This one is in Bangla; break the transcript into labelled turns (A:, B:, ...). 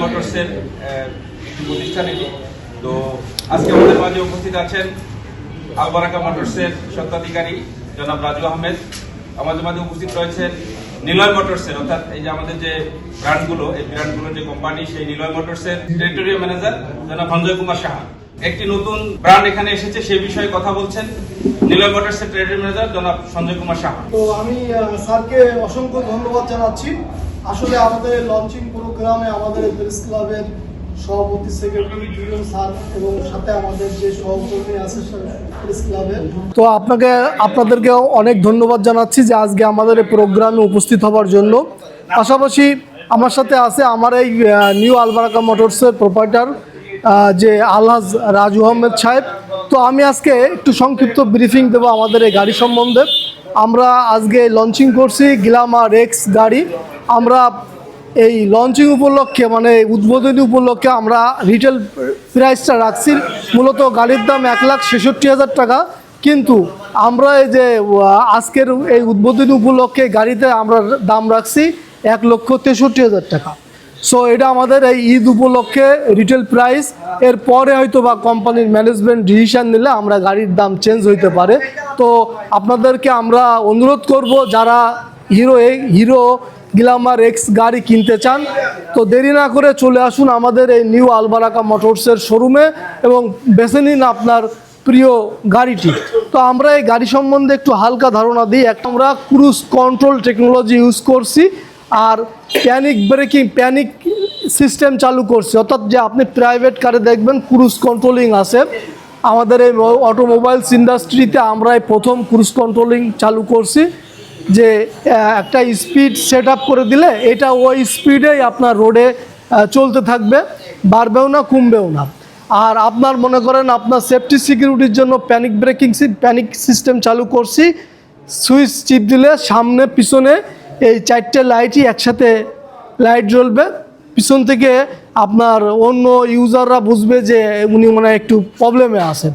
A: মোটরসের প্রতিষ্ঠান এটি। তো আজকে আমাদের মাঝে উপস্থিত আছেন আল বারাকা মোটরসের স্বত্বাধিকারী জনাব রাজু আহমেদ। আমাদের মাঝে উপস্থিত রয়েছেন নিলয় মোটরসের, অর্থাৎ এই যে আমাদের যে ব্র্যান্ডগুলো, এই ব্র্যান্ডগুলোর যে কোম্পানি, সেই নিলয় মোটরসের টেরিটোরিয়াল ম্যানেজার জনাব সঞ্জয় কুমার সাহা। একটি নতুন ব্র্যান্ড এখানে এসেছে, সেই বিষয়ে কথা বলছেন নিলয় মোটরসের টেরিটোরিয়াল ম্যানেজার জনাব সঞ্জয় কুমার সাহা।
B: তো আমি স্যারকে অসংখ্য ধন্যবাদ জানাচ্ছি। আসলে আমাদের লঞ্চিং প্রোগ্রামে আমাদের প্রেস ক্লাবের সভাপতি সেক্রেটারি দুজন স্যার এবং সাথে আমাদের যে সহকর্মী আছে প্রেস ক্লাবের, তো আপনাদেরকে অনেক ধন্যবাদ জানাচ্ছি যে আজকে আমাদের এই প্রোগ্রামে উপস্থিত হওয়ার জন্য। পাশাপাশি আমার সাথে আছে আমার এই নিউ আল বারাকা মোটরসের প্রোপাইটার যে আলহাজ রাজু আহমেদ সাহেব। তো আমি আজকে একটু সংক্ষিপ্ত ব্রিফিং দেবো আমাদের এই গাড়ি সম্বন্ধে। আমরা আজকে লঞ্চিং করছি গ্ল্যামার এক্স গাড়ি। আমরা এই লঞ্চিং উপলক্ষে মানে উদ্বোধনী উপলক্ষে আমরা রিটেল প্রাইসটা রাখছি মূলত গাড়ির দাম 1,66,000 টাকা, কিন্তু আমরা এই যে আজকের এই উদ্বোধনী উপলক্ষে গাড়িতে আমরা দাম রাখছি 1,63,000 টাকা। সো এটা আমাদের এই ঈদ উপলক্ষে রিটেল প্রাইস। এরপরে হয়তো বা কোম্পানির ম্যানেজমেন্ট ডিসিশন নিলে আমরা গাড়ির দাম চেঞ্জ হইতে পারে। তো আপনাদেরকে আমরা অনুরোধ করব যারা হিরো গ্ল্যামার এক্স গাড়ি কিনতে চান তো দেরি না করে চলে আসুন আমাদের এই নিউ আল বারাকা মোটরসের শোরুমে এবং বেছে নিন আপনার প্রিয় গাড়িটি। তো আমরা এই গাড়ি সম্বন্ধে একটু হালকা ধারণা দিই। আমরা ক্রুজ কন্ট্রোল টেকনোলজি ইউজ করছি আর প্যানিক সিস্টেম চালু করছি, অর্থাৎ যে আপনি প্রাইভেট কারে দেখবেন ক্রুজ কন্ট্রোলিং আছে। আমাদের এই অটোমোবাইলস ইন্ডাস্ট্রিতে আমরাই প্রথম ক্রুজ কন্ট্রোলিং চালু করছি, যে একটা স্পিড সেট আপ করে দিলে এটা ওই স্পিডেই আপনার রোডে চলতে থাকবে, বাড়বেও না কমবেও না। আর আপনার মনে করেন আপনার সেফটি সিকিউরিটির জন্য প্যানিক সিস্টেম চালু করছি। সুইচ চিপ দিলে সামনে পিছনে এই 4টে লাইটই একসাথে লাইট জ্বলবে। পিছন থেকে আপনার অন্য ইউজাররা বুঝবে যে উনি মনে হয় একটু প্রবলেমে আছেন।